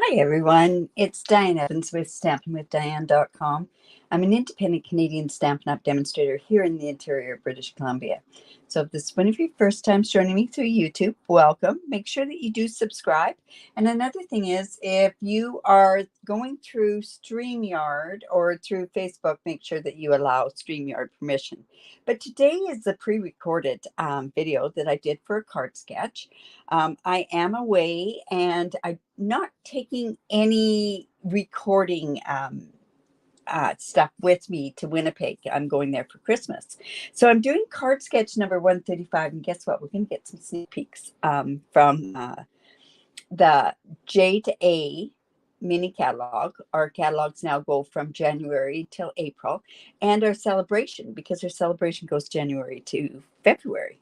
Hi, everyone. It's Diane Evans with stampingwithdiane.com. I'm an independent Canadian Stampin' Up! Demonstrator here in the interior of British Columbia. So if this is one of your first times joining me through YouTube, welcome. Make sure that you do subscribe. And another thing is, if you are going through StreamYard or through Facebook, make sure that you allow StreamYard permission. But today is a pre-recorded video that I did for a card sketch. I am away and I'm not taking any recording stuff with me to Winnipeg. I'm going there for Christmas. So I'm doing card sketch number 135. And guess what? We're going to get some sneak peeks from the J to A mini catalog. Our catalogs now go from January till April, and our celebration, because our celebration goes January to February.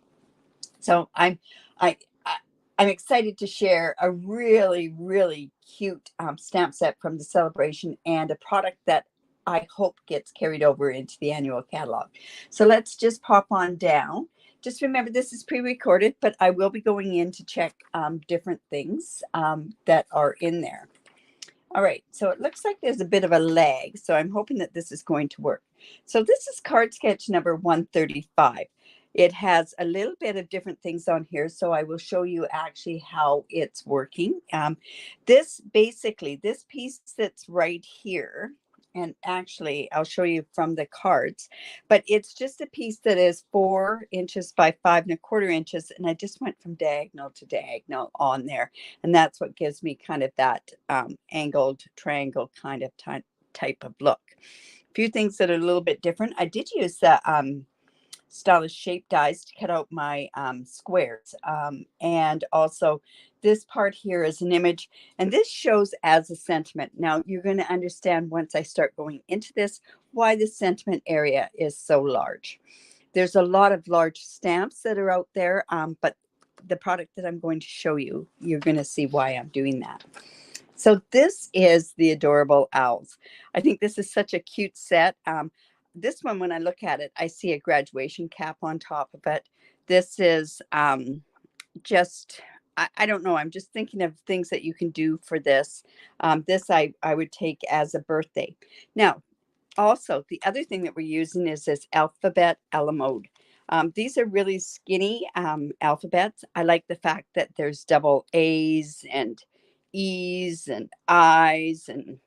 So I, I'm excited to share a really, really cute stamp set from the celebration and a product that I hope gets carried over into the annual catalog. So let's just pop on down. Just remember, this is pre-recorded, but I will be going in to check different things that are in there. All right, so it looks like there's a bit of a lag, so I'm hoping that this is going to work. So this is card sketch number 135. It has a little bit of different things on here, so I will show you actually how it's working. This piece that's right here, and actually I'll show you from the cards, but it's just a piece that is 4 inches by 5¼ inches, and I just went from diagonal to diagonal on there, and that's what gives me kind of that angled triangle kind of type of look. A few things that are a little bit different. I did use the stylish shape dies to cut out my squares, and also this part here is an image, and this shows as a sentiment. Now you're going to understand once I start going into this why the sentiment area is so large. There's a lot of large stamps that are out there, but the product that I'm going to show you, you're going to see why I'm doing that. So this is the Adorable Owls. I think this is such a cute set. This one, when I look at it, I see a graduation cap on top of it. This is just, I don't know. I'm just thinking of things that you can do for this. This I would take as a birthday. Now, also, the other thing that we're using is this alphabet Alamode. These are really skinny alphabets. I like the fact that there's double A's and E's and I's, and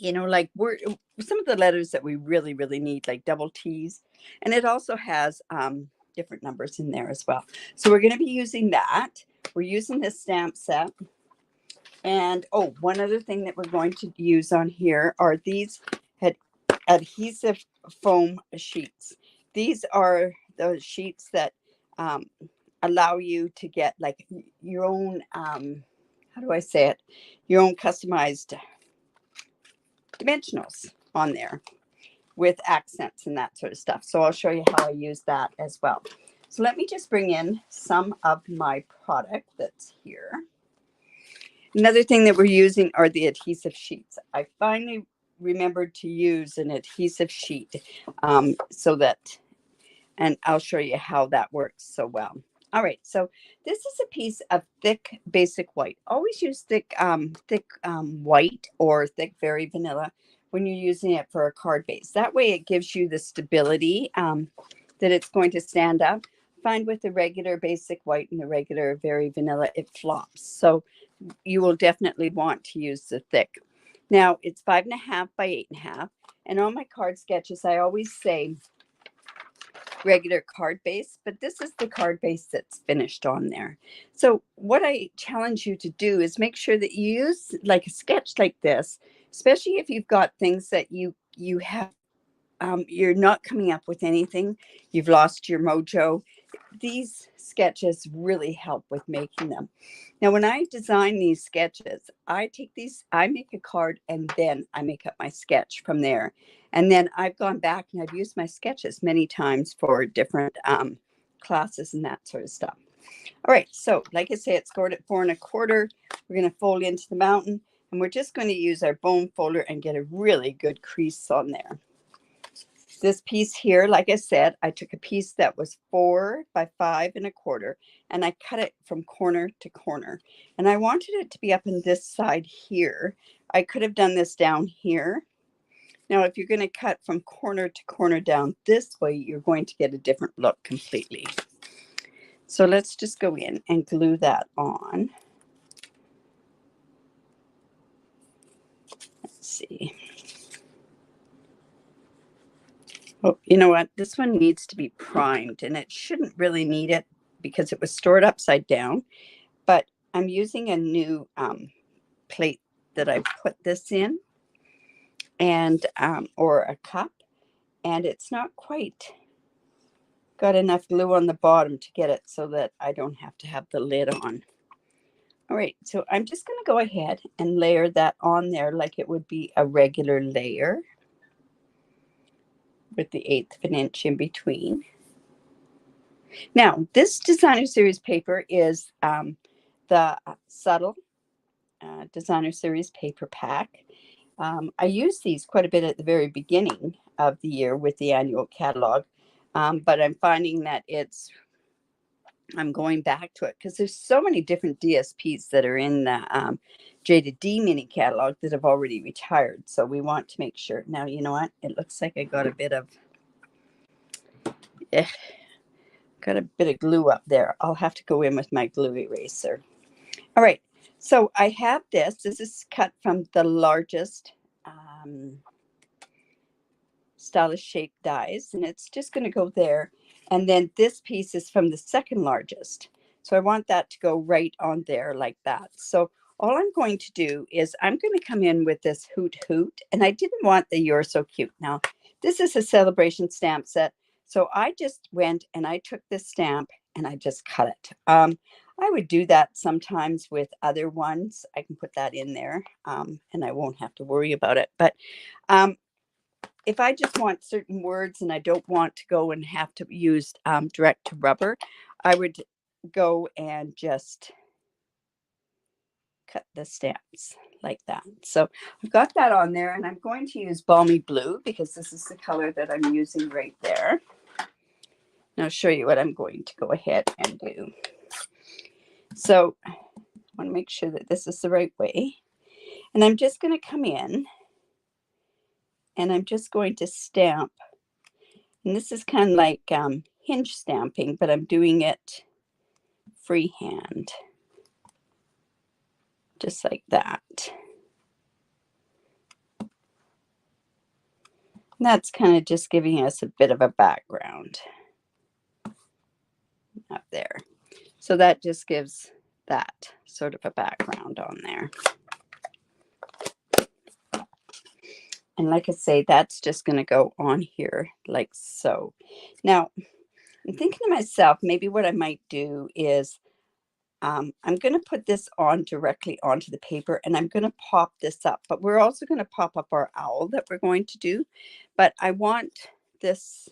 like we're some of the letters that we really, really need, like double T's. And it also has different numbers in there as well. So we're going to be using that. We're using this stamp set. And oh, one other thing that we're going to use on here are these adhesive foam sheets. These are the sheets that allow you to get like your own, how do I say it? Your own customized dimensionals on there with accents and that sort of stuff. So I'll show you how I use that as well. So let me just bring in some of my product that's here. Another thing that we're using are the adhesive sheets. I finally remembered to use an adhesive sheet so that, and I'll show you how that works so well. All right, so this is a piece of thick basic white. Always use thick white or thick very vanilla when you're using it for a card base. That way it gives you the stability that it's going to stand up. Find with the regular basic white and the regular very vanilla, it flops. So you will definitely want to use the thick. Now it's 5.5 by 8.5. And on my card sketches, I always say regular card base, but this is the card base that's finished on there. So what I challenge you to do is make sure that you use like a sketch like this, especially if you've got things that you have, you're not coming up with anything, you've lost your mojo. These sketches really help with making them. Now, when I design these sketches, I take these, I make a card, and then I make up my sketch from there. And then I've gone back and I've used my sketches many times for different classes and that sort of stuff. All right, so like I say, it's scored at 4¼ We're going to fold into the mountain, and we're just going to use our bone folder and get a really good crease on there. This piece here, like I said, I took a piece that was 4 by 5 1/4, and I cut it from corner to corner. And I wanted it to be up on this side here. I could have done this down here. Now, if you're going to cut from corner to corner down this way, you're going to get a different look completely. So let's just go in and glue that on. Let's see. Oh, you know what? This one needs to be primed, and it shouldn't really need it because it was stored upside down. But I'm using a new plate that I put this in, and or a cup, and it's not quite got enough glue on the bottom to get it so that I don't have to have the lid on. All right, so I'm just going to go ahead and layer that on there like it would be a regular layer with the 1/8 of an inch in between. Now, this Designer Series paper is the Subtle Designer Series paper pack. I use these quite a bit at the very beginning of the year with the annual catalog, but I'm finding that I'm going back to it because there's so many different DSPs that are in the Jada D mini catalog that have already retired. So we want to make sure. Now, you know what? It looks like I got a bit of glue up there. I'll have to go in with my glue eraser. All right. So I have this. This is cut from the largest stylish shape dies, and it's just going to go there. And then this piece is from the second largest. So I want that to go right on there like that. So all I'm going to do is I'm going to come in with this Hoot Hoot, and I didn't want the You're So Cute. Now, this is a celebration stamp set. So I just went and I took this stamp and I just cut it. I would do that sometimes with other ones. I can put that in there and I won't have to worry about it. But if I just want certain words and I don't want to go and have to use direct to rubber, I would go and just cut the stamps like that. So I've got that on there, and I'm going to use Balmy Blue because this is the color that I'm using right there. And I'll show you what I'm going to go ahead and do. So I want to make sure that this is the right way. And I'm just going to come in and I'm just going to stamp. And this is kind of like hinge stamping, but I'm doing it freehand. Just like that. And that's kind of just giving us a bit of a background up there. So that just gives that sort of a background on there. And like I say, that's just going to go on here like so. Now, I'm thinking to myself, maybe what I might do is I'm going to put this on directly onto the paper, and I'm going to pop this up. But we're also going to pop up our owl that we're going to do. But I want this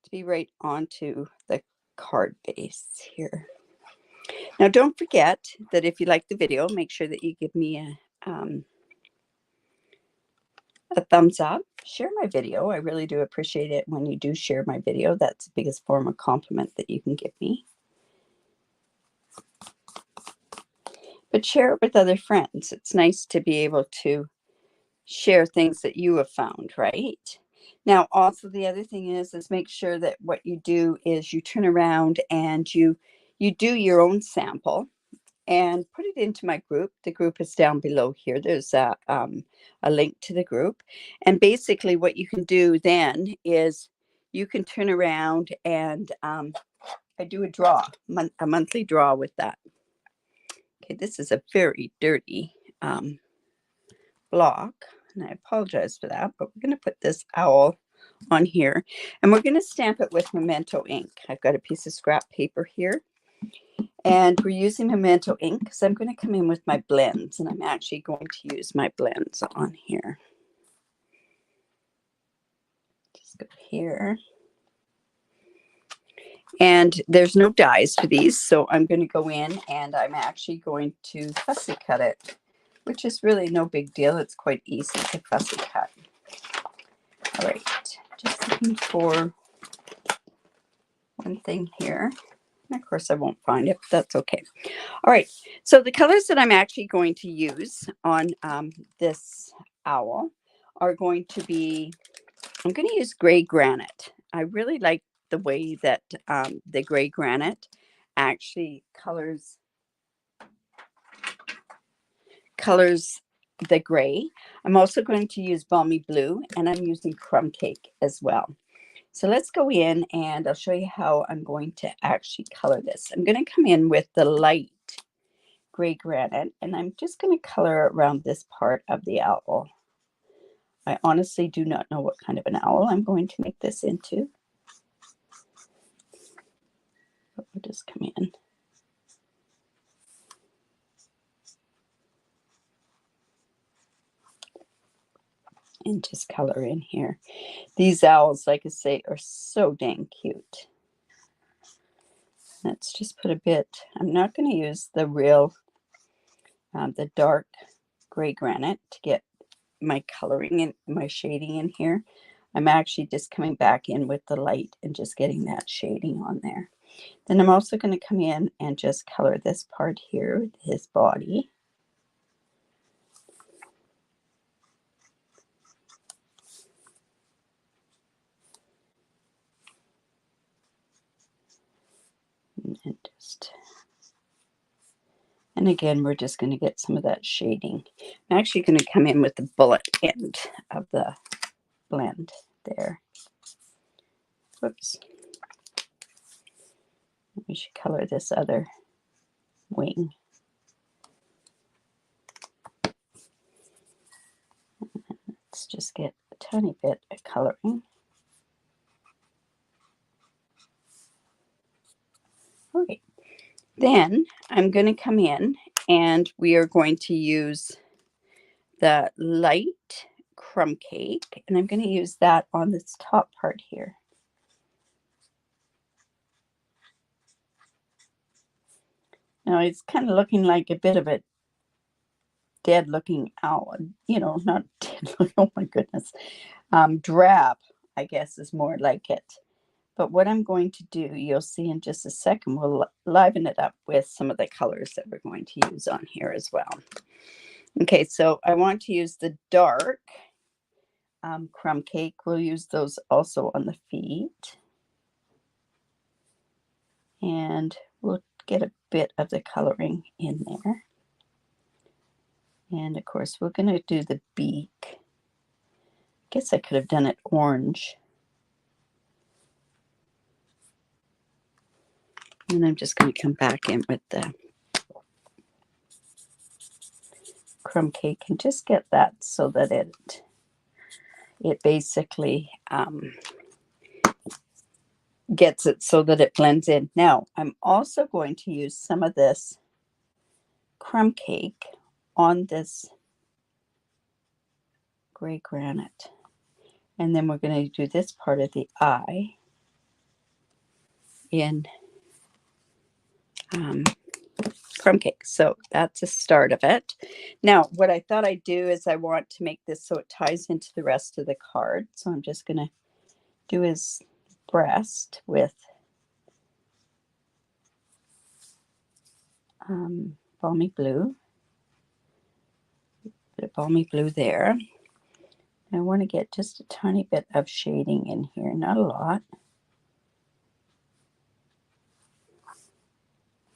to be right onto the card base here. Now, don't forget that if you like the video, make sure that you give me a thumbs up. Share my video. I really do appreciate it when you do share my video. That's the biggest form of compliment that you can give me. But share it with other friends. It's nice to be able to share things that you have found, right? Now, also the other thing is make sure that what you do is you turn around and you do your own sample and put it into my group. The group is down below here. There's a link to the group. And basically what you can do then is you can turn around and I do a monthly draw with that. Okay, this is a very dirty block, and I apologize for that, but we're going to put this owl on here, and we're going to stamp it with Memento ink. I've got a piece of scrap paper here, and we're using Memento ink because I'm going to come in with my blends, and I'm actually going to use my blends on here. Just go here. And there's no dies for these, so I'm going to go in and I'm actually going to fussy cut it, which is really no big deal. It's quite easy to fussy cut. All right, just looking for one thing here. And of course, I won't find it, but that's okay. All right. So the colors that I'm actually going to use on this owl are going to be, I'm going to use gray granite. I really like the way that the gray granite actually colors the gray. I'm also going to use balmy blue, and I'm using crumb cake as well. So let's go in and I'll show you how I'm going to actually color this. I'm going to come in with the light gray granite, and I'm just going to color around this part of the owl. I honestly do not know what kind of an owl I'm going to make this into. But we'll just come in. And just color in here. These owls, like I say, are so dang cute. Let's just put a bit. I'm not going to use the real, the dark gray granite to get my coloring and my shading in here. I'm actually just coming back in with the light and just getting that shading on there. Then I'm also going to come in and just color this part here, his body. And again, we're just going to get some of that shading. I'm actually going to come in with the bullet end of the blend there. Whoops. We should color this other wing. Let's just get a tiny bit of coloring. All right. Then I'm going to come in and we are going to use the light crumb cake, and I'm going to use that on this top part here. Now it's kind of looking like a bit of a dead looking owl, you know, not dead looking, oh my goodness, drab, I guess is more like it. But what I'm going to do, you'll see in just a second, we'll liven it up with some of the colors that we're going to use on here as well. Okay, so I want to use the dark crumb cake. We'll use those also on the feet. And we'll get a bit of the coloring in there. And of course, we're going to do the beak. I guess I could have done it orange. And I'm just going to come back in with the crumb cake and just get that so that it basically gets it so that it blends in. Now, I'm also going to use some of this crumb cake on this gray granite. And then we're going to do this part of the eye in crumb cake. So that's a start of it. Now, what I thought I'd do is I want to make this so it ties into the rest of the card. So I'm just going to do his breast with balmy blue. Bit of balmy blue there. I want to get just a tiny bit of shading in here, not a lot.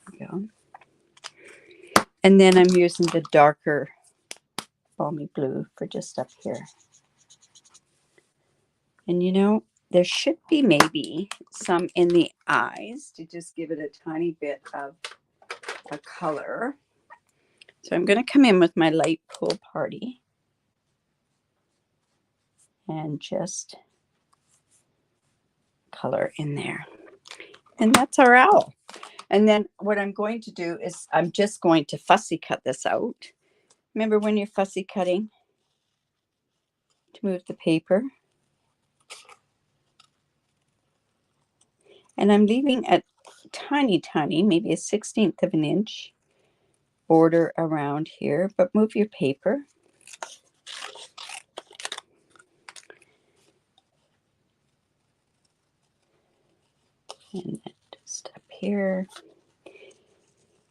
There we go. And then I'm using the darker balmy blue for just up here. And you know, there should be maybe some in the eyes to just give it a tiny bit of a color. So I'm going to come in with my light pool party and just color in there. And that's our owl. And then what I'm going to do is I'm just going to fussy cut this out. Remember when you're fussy cutting to move the paper? And I'm leaving a tiny, maybe a 1/16 of an inch border around here, but move your paper. And then just up here.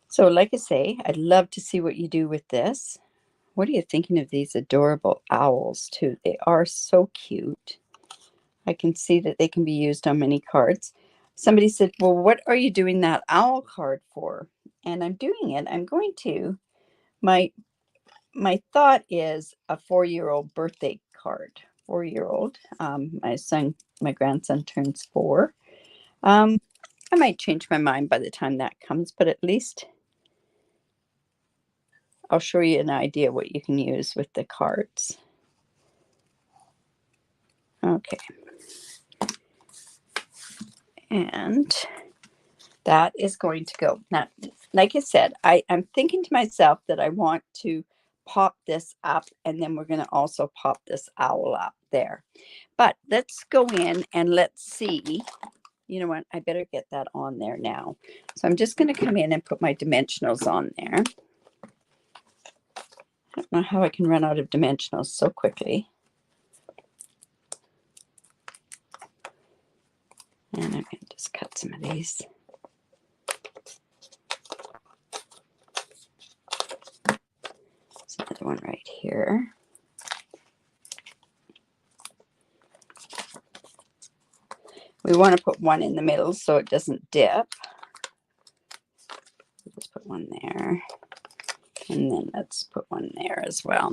So like I say, I'd love to see what you do with this. What are you thinking of these adorable owls too? They are so cute. I can see that they can be used on many cards. Somebody said, well, what are you doing that owl card for? And I'm doing it. I'm going to, my thought is a 4-year-old birthday card. 4-year-old. My grandson turns 4. I might change my mind by the time that comes, but at least I'll show you an idea what you can use with the cards. Okay. And that is going to go. Now, like I said, I'm thinking to myself that I want to pop this up, and then we're going to also pop this owl up there. But let's go in and let's see. You know what? I better get that on there now. So I'm just going to come in and put my dimensionals on there. I don't know how I can run out of dimensionals so quickly. And I'm going to just cut some of these. There's another one right here. We want to put one in the middle so it doesn't dip. Let's put one there. And then let's put one there as well.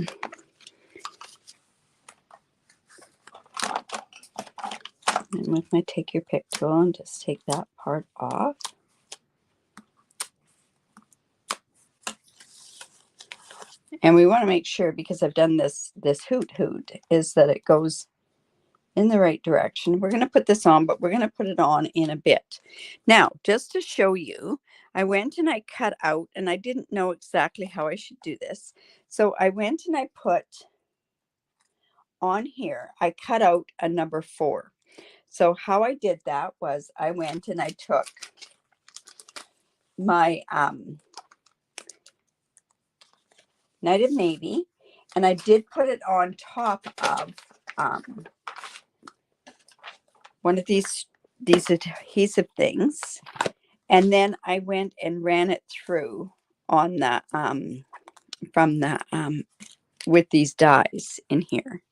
And with my take your pick tool, and just take that part off. And we want to make sure, because I've done this hoot, is that it goes in the right direction. We're going to put this on, but we're going to put it on in a bit. Now, just to show you, I went and I cut out, and I didn't know exactly how I should do this. So I went and I put on here, I cut out a number 4. So how I did that was I went and I took my Night of Navy, and I did put it on top of one of these adhesive things, and then I went and ran it through on the from the with these dies in here.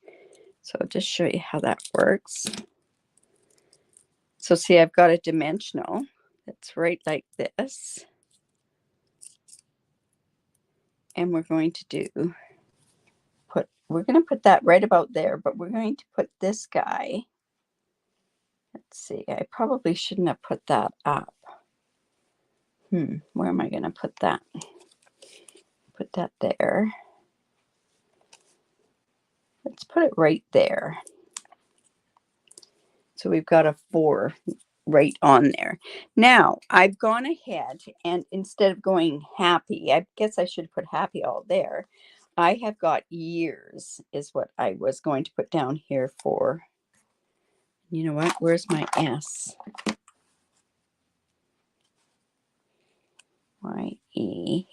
So I'll just show you how that works. So see, I've got a dimensional that's right like this, and we're going to put that right about there, but we're going to put this guy. Let's see, I probably shouldn't have put that up. Where am I going to put that? Put that there. Let's put it right there. So we've got a 4 right on there. Now, I've gone ahead, and instead of going happy, I guess I should put happy all there. I have got years is what I was going to put down here for. You know what? Where's my S? Y-E-A-R.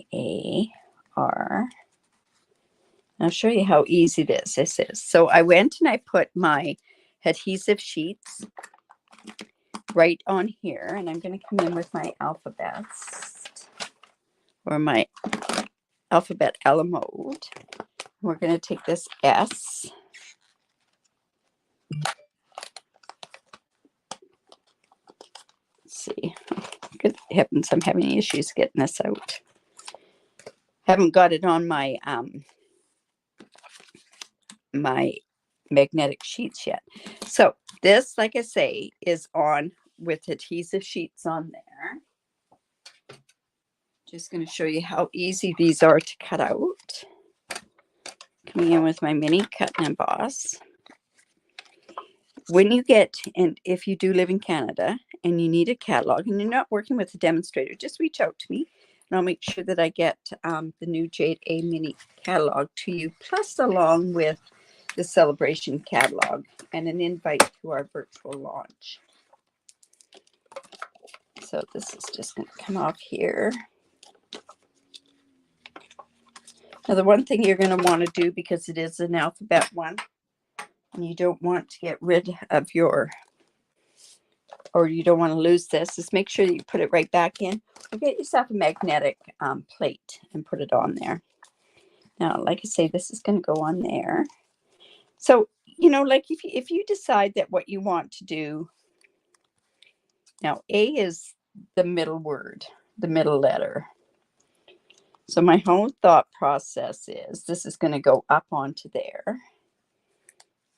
I'll show you how easy this is. So I went and I put my adhesive sheets right on here, and I'm going to come in with my alphabets, or my alphabet a la mode. We're going to take this S. Let's see. Good heavens, I'm having issues getting this out. Haven't got it on my my magnetic sheets yet. So this, like I say, is on with adhesive sheets on there. Just going to show you how easy these are to cut out. Coming in with my mini cut and emboss. When you get, and if you do live in Canada and you need a catalog and you're not working with a demonstrator, just reach out to me and I'll make sure that I get the new Jade A mini catalog to you, plus along with the celebration catalog and an invite to our virtual launch. So this is just going to come off here. Now the one thing you're going to want to do, because it is an alphabet one, and you don't want to get rid of your or you don't want to lose this, just make sure that you put it right back in. Or get yourself a magnetic plate and put it on there. Now, like I say, this is going to go on there. So, you know, like if you decide that what you want to do, now A is the middle word, the middle letter. So my whole thought process is this is going to go up onto there.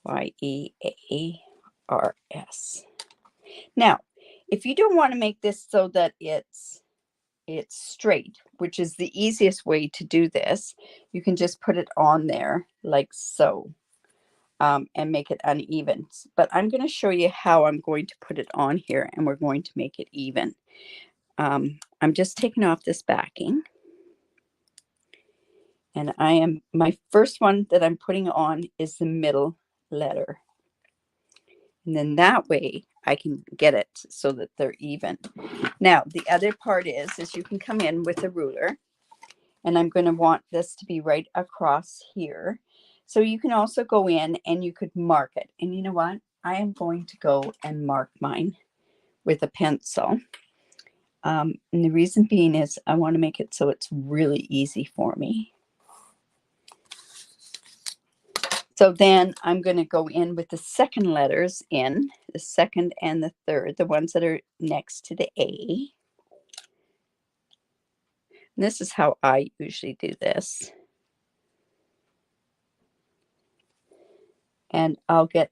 Y-E-A-R-S. Now, if you don't want to make this so that it's straight, which is the easiest way to do this, you can just put it on there like so, and make it uneven. But I'm going to show you how I'm going to put it on here, and we're going to make it even. I'm just taking off this backing. And my first one that I'm putting on is the middle letter. And then that way I can get it so that they're even. Now, the other part is you can come in with a ruler, and I'm going to want this to be right across here. So you can also go in and you could mark it. And you know what? I am going to go and mark mine with a pencil. And the reason being is I want to make it so it's really easy for me. So then I'm going to go in with the second letters in, the second and the third, the ones that are next to the A. And this is how I usually do this. And I'll get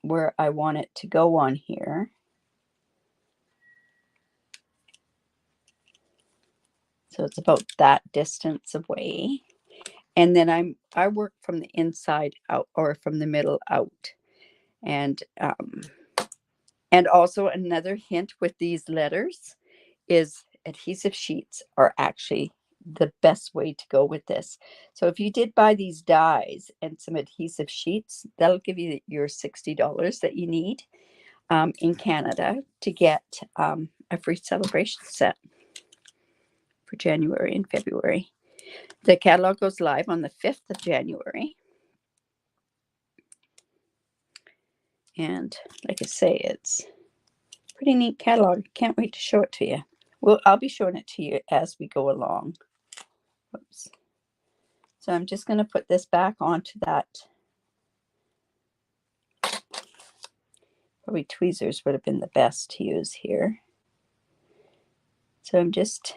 where I want it to go on here. So it's about that distance away. And then I work from the inside out or from the middle out. And also another hint with these letters is adhesive sheets are actually the best way to go with this. So if you did buy these dies and some adhesive sheets, that'll give you your $60 that you need in Canada to get a free celebration set for January and February. The catalog goes live on the 5th of January. And like I say, it's a pretty neat catalog. Can't wait to show it to you. Well, I'll be showing it to you as we go along. Oops. So I'm just going to put this back onto that. Probably tweezers would have been the best to use here. So I'm just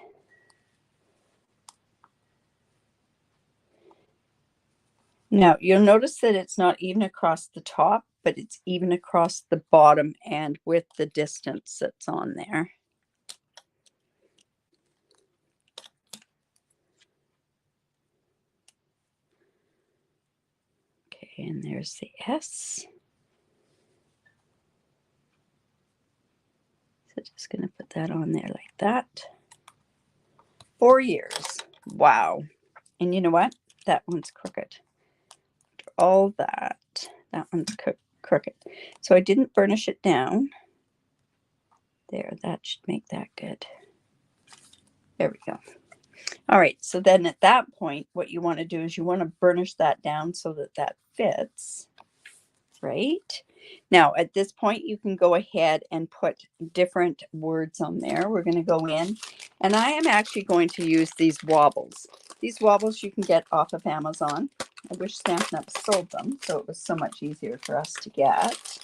now you'll notice that it's not even across the top, but it's even across the bottom and with the distance that's on there. Okay, and there's the S. So just going to put that on there like that. 4 years. Wow. And you know what? That one's crooked. After all that one's crooked. So I didn't burnish it down. There, that should make that good. There we go. All right, so then at that point, what you want to do is you want to burnish that down so that that fits, right? Now, at this point, you can go ahead and put different words on there. We're going to go in, and I am actually going to use these wobbles. These wobbles you can get off of Amazon. I wish Stampin' Up! Sold them, so it was so much easier for us to get.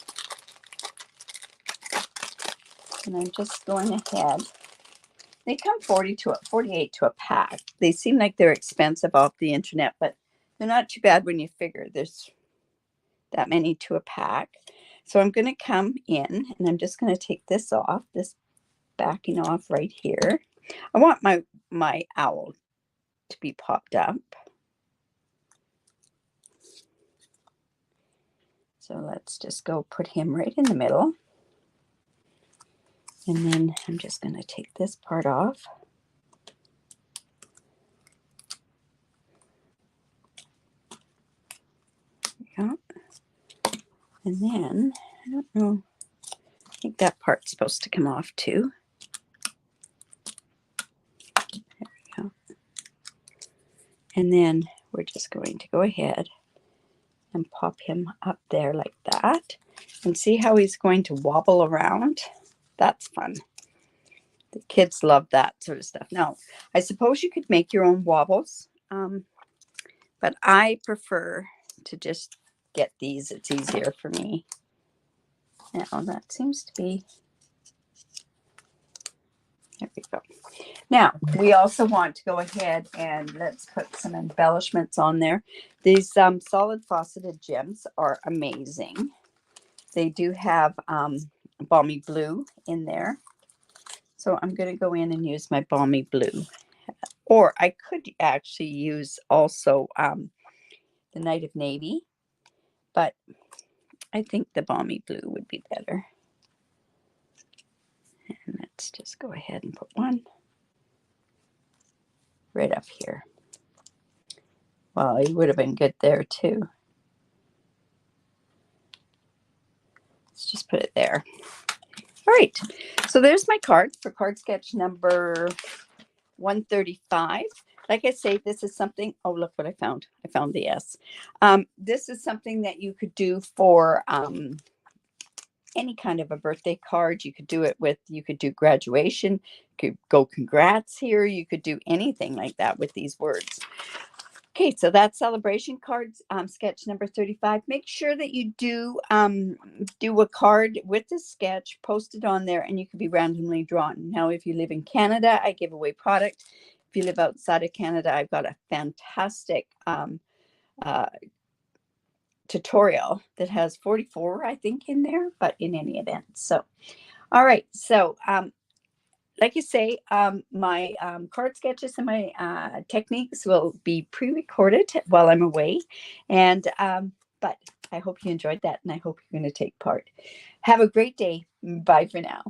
And I'm just going ahead. They come 48 to a pack. They seem like they're expensive off the internet, but they're not too bad when you figure there's that many to a pack. So I'm going to come in and I'm just going to take this off, this backing off right here. I want my owl to be popped up. So let's just go put him right in the middle. And then I'm just going to take this part off. Yeah. And then, I don't know, I think that part's supposed to come off too. There we go. And then we're just going to go ahead and pop him up there like that. and see how he's going to wobble around. That's fun. The kids love that sort of stuff. Now, I suppose you could make your own wobbles, but I prefer to just get these. It's easier for me. Now, that seems to be, there we go. Now, we also want to go ahead and let's put some embellishments on there. These solid faceted gems are amazing. They do have balmy blue in there. So I'm going to go in and use my balmy blue. Or I could actually use also the Night of Navy, but I think the balmy blue would be better. And let's just go ahead and put one right up here. Well, it would have been good there too. Let's just put it there. All right, so there's my card for card sketch number 135. Like I say, this is something, oh, look what I found. I found the S. This is something that you could do for any kind of a birthday card. You could do it with, you could do graduation, you could go congrats here. You could do anything like that with these words. Okay, so that's celebration cards, sketch number 35. Make sure that you do a card with the sketch, post it on there, and you can be randomly drawn. Now, if you live in Canada, I give away product. If you live outside of Canada, I've got a fantastic tutorial that has 44, I think, in there, but in any event. So, all right, so like you say, my card sketches and my techniques will be pre-recorded while I'm away. And but I hope you enjoyed that, and I hope you're going to take part. Have a great day. Bye for now.